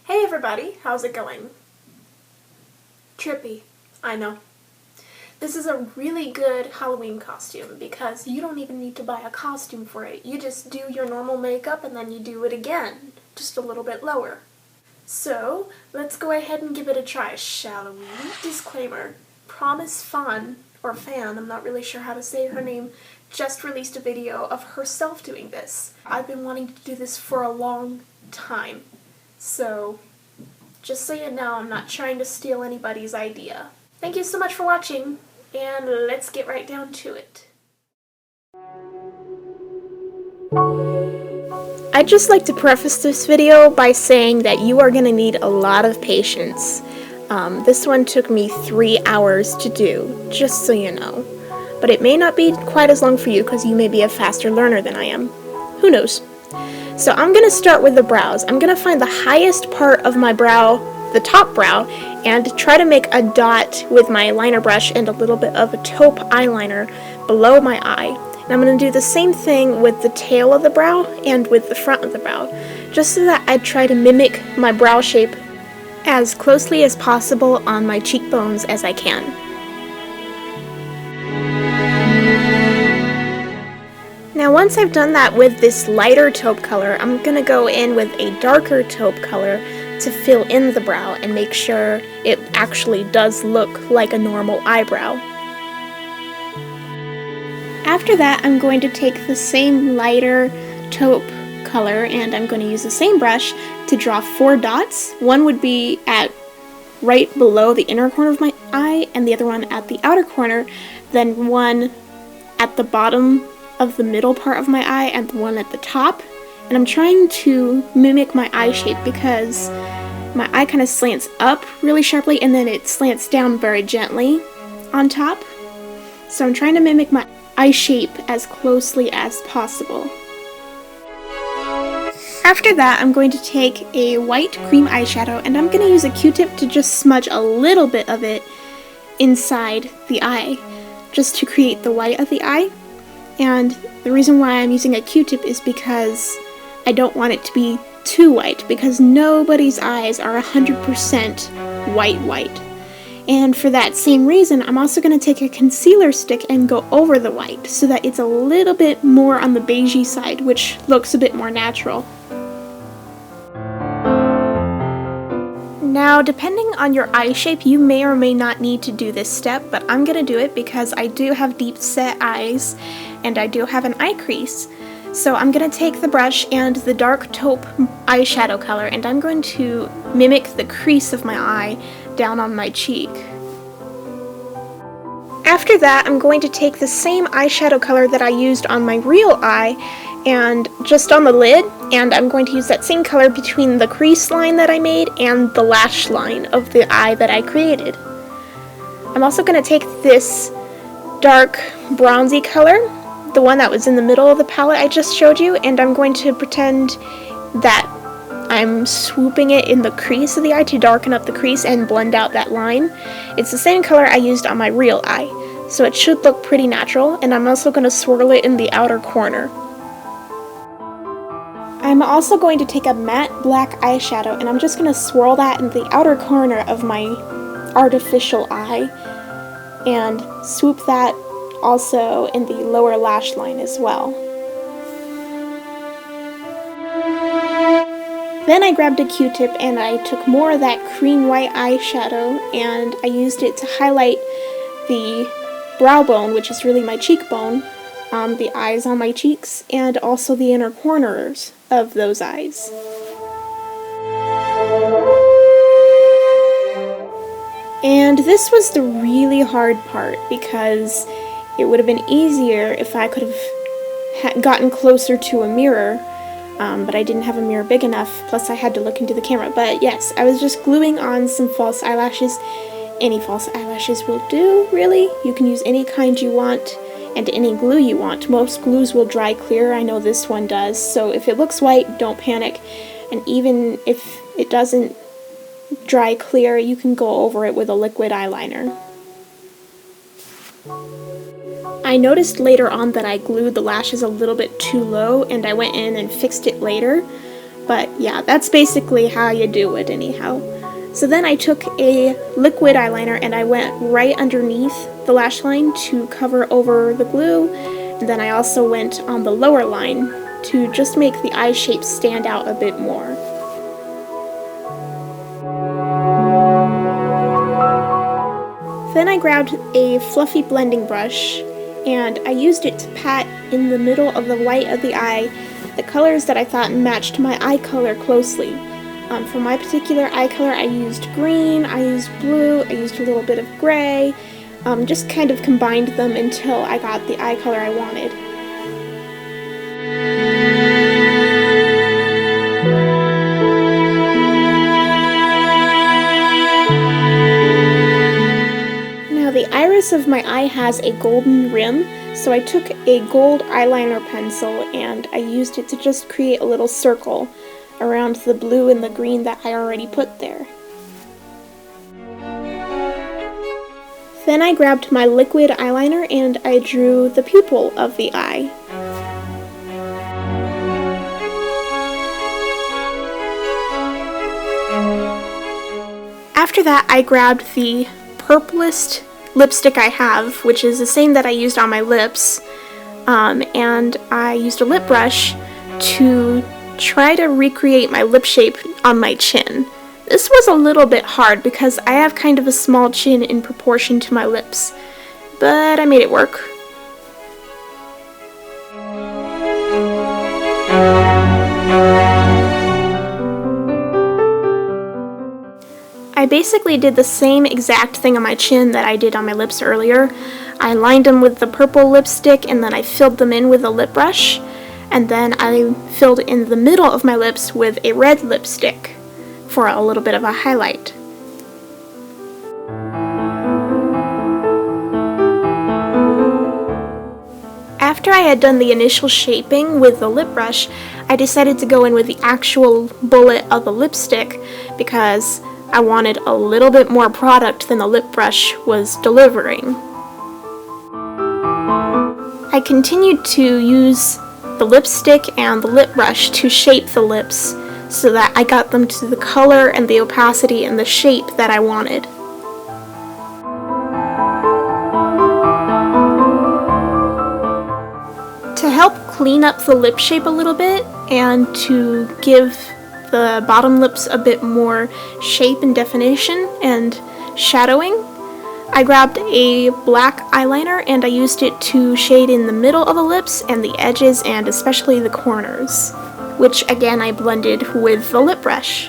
Hey everybody, how's it going? Trippy, I know. This is a really good Halloween costume because you don't even need to buy a costume for it. You just do your normal makeup and then you do it again, just a little bit lower. So, let's go ahead and give it a try, shall we? Disclaimer, Promise Fan, or Fan, I'm not really sure how to say her name, just released a video of herself doing this. I've been wanting to do this for a long time. So, just so you know, I'm not trying to steal anybody's idea. Thank you so much for watching, and let's get right down to it. I'd just like to preface this video by saying that you are going to need a lot of patience. This one took me 3 hours to do, just so you know. But it may not be quite as long for you because you may be a faster learner than I am. Who knows? So I'm going to start with the brows. I'm going to find the highest part of my brow, the top brow, and try to make a dot with my liner brush and a little bit of a taupe eyeliner below my eye. And I'm going to do the same thing with the tail of the brow and with the front of the brow, just so that I try to mimic my brow shape as closely as possible on my cheekbones as I can. Now once I've done that with this lighter taupe color, I'm going to go in with a darker taupe color to fill in the brow and make sure it actually does look like a normal eyebrow. After that, I'm going to take the same lighter taupe color and I'm going to use the same brush to draw 4 dots. One would be at right below the inner corner of my eye and the other one at the outer corner, then one at the bottom of the middle part of my eye and the one at the top. And I'm trying to mimic my eye shape because my eye kind of slants up really sharply and then it slants down very gently on top. So I'm trying to mimic my eye shape as closely as possible. After that, I'm going to take a white cream eyeshadow and I'm going to use a Q-tip to just smudge a little bit of it inside the eye, just to create the white of the eye. And the reason why I'm using a Q-tip is because I don't want it to be too white, because nobody's eyes are 100% white. And for that same reason, I'm also going to take a concealer stick and go over the white so that it's a little bit more on the beigey side, which looks a bit more natural. Now, depending on your eye shape, you may or may not need to do this step, but I'm going to do it because I do have deep set eyes and I do have an eye crease. So I'm going to take the brush and the dark taupe eyeshadow color and I'm going to mimic the crease of my eye down on my cheek. After that, I'm going to take the same eyeshadow color that I used on my real eye and just on the lid, and I'm going to use that same color between the crease line that I made and the lash line of the eye that I created. I'm also going to take this dark bronzy color, the one that was in the middle of the palette I just showed you, and I'm going to pretend that I'm swooping it in the crease of the eye to darken up the crease and blend out that line. It's the same color I used on my real eye, so it should look pretty natural, and I'm also going to swirl it in the outer corner. I'm also going to take a matte black eyeshadow and I'm just going to swirl that in the outer corner of my artificial eye and swoop that also in the lower lash line as well. Then I grabbed a Q-tip and I took more of that cream white eyeshadow and I used it to highlight the brow bone, which is really my cheekbone, the eyes on my cheeks, and also the inner corners of those eyes. And this was the really hard part because it would have been easier if I could have gotten closer to a mirror, but I didn't have a mirror big enough, plus I had to look into the camera. But yes, I was just gluing on some false eyelashes. Any false eyelashes will do, really. You can use any kind you want and any glue you want. Most glues will dry clear, I know this one does, so if it looks white, don't panic, and even if it doesn't dry clear, you can go over it with a liquid eyeliner. I noticed later on that I glued the lashes a little bit too low and I went in and fixed it later, But yeah, that's basically how you do it anyhow. So then I took a liquid eyeliner and I went right underneath the lash line to cover over the glue. And then I also went on the lower line to just make the eye shape stand out a bit more. Then I grabbed a fluffy blending brush and I used it to pat in the middle of the white of the eye the colors that I thought matched my eye color closely. For my particular eye color, I used green, I used blue, I used a little bit of gray, just kind of combined them until I got the eye color I wanted. Now the iris of my eye has a golden rim, so I took a gold eyeliner pencil and I used it to just create a little circle around the blue and the green that I already put there. Then I grabbed my liquid eyeliner and I drew the pupil of the eye. After that, I grabbed the purplest lipstick I have, which is the same that I used on my lips, and I used a lip brush to try to recreate my lip shape on my chin. This was a little bit hard because I have kind of a small chin in proportion to my lips, but I made it work. I basically did the same exact thing on my chin that I did on my lips earlier. I lined them with the purple lipstick and then I filled them in with a lip brush. And then I filled in the middle of my lips with a red lipstick for a little bit of a highlight. After I had done the initial shaping with the lip brush, I decided to go in with the actual bullet of the lipstick because I wanted a little bit more product than the lip brush was delivering. I continued to use the lipstick and the lip brush to shape the lips so that I got them to the color and the opacity and the shape that I wanted. To help clean up the lip shape a little bit and to give the bottom lips a bit more shape and definition and shadowing, I grabbed a black eyeliner and I used it to shade in the middle of the lips and the edges and especially the corners, which again I blended with the lip brush.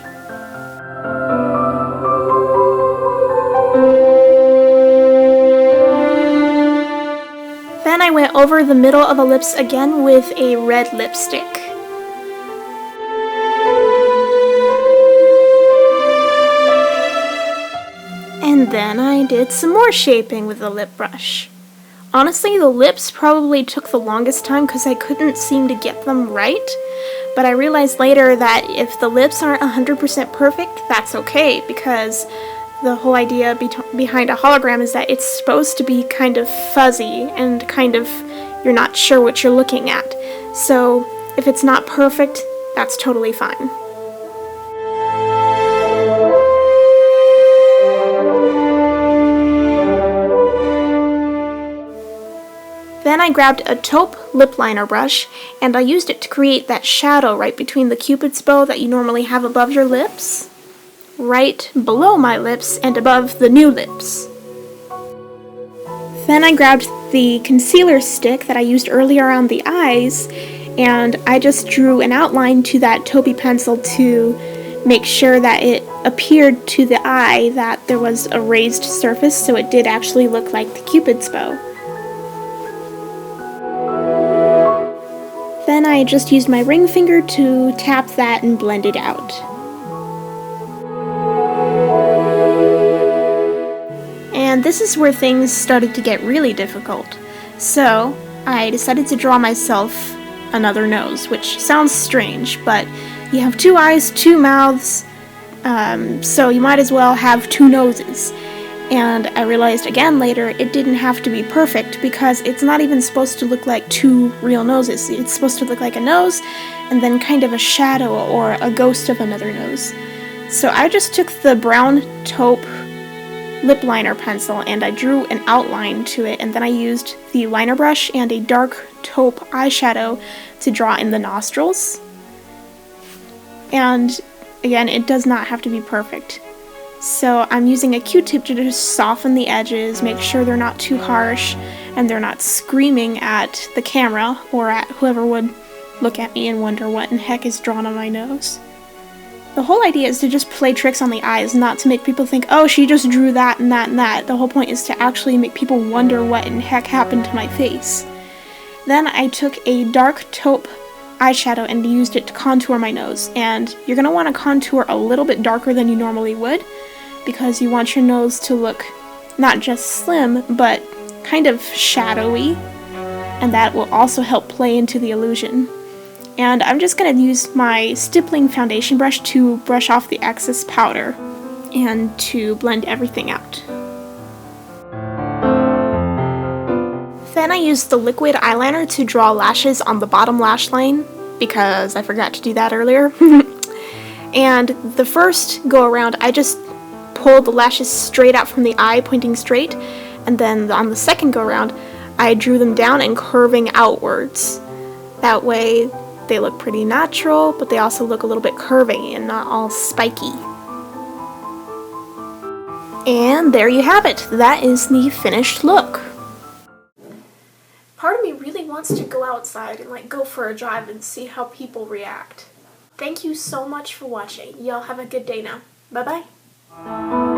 Then I went over the middle of the lips again with a red lipstick. And then I did some more shaping with the lip brush. Honestly, the lips probably took the longest time because I couldn't seem to get them right, but I realized later that if the lips aren't 100% perfect, that's okay, because the whole idea behind a hologram is that it's supposed to be kind of fuzzy and kind of you're not sure what you're looking at. So if it's not perfect, that's totally fine. Then I grabbed a taupe lip liner brush and I used it to create that shadow right between the cupid's bow that you normally have above your lips, right below my lips and above the new lips. Then I grabbed the concealer stick that I used earlier on the eyes and I just drew an outline to that taupey pencil to make sure that it appeared to the eye that there was a raised surface, so it did actually look like the cupid's bow. Then I just used my ring finger to tap that and blend it out. And this is where things started to get really difficult. So I decided to draw myself another nose, which sounds strange, but you have 2 eyes, 2 mouths, so you might as well have 2 noses. And I realized again later it didn't have to be perfect because it's not even supposed to look like two real noses. It's supposed to look like a nose and then kind of a shadow or a ghost of another nose. So I just took the brown taupe lip liner pencil and I drew an outline to it, and then I used the liner brush and a dark taupe eyeshadow to draw in the nostrils. And again, it does not have to be perfect. So I'm using a Q-tip to just soften the edges, make sure they're not too harsh and they're not screaming at the camera or at whoever would look at me and wonder what in heck is drawn on my nose. The whole idea is to just play tricks on the eyes, not to make people think, oh, she just drew that and that and that. The whole point is to actually make people wonder what in heck happened to my face. Then I took a dark taupe eyeshadow and used it to contour my nose. And you're going to want to contour a little bit darker than you normally would, because you want your nose to look not just slim, but kind of shadowy. And that will also help play into the illusion. And I'm just going to use my stippling foundation brush to brush off the excess powder and to blend everything out. Then I used the liquid eyeliner to draw lashes on the bottom lash line because I forgot to do that earlier. And the first go around I just pulled the lashes straight out from the eye, pointing straight, and then on the second go around I drew them down and curving outwards. That way they look pretty natural, but they also look a little bit curvy and not all spiky. And there you have it. That is the finished look. Part of me really wants to go outside and go for a drive and see how people react. Thank you so much for watching. Y'all have a good day now. Bye-bye.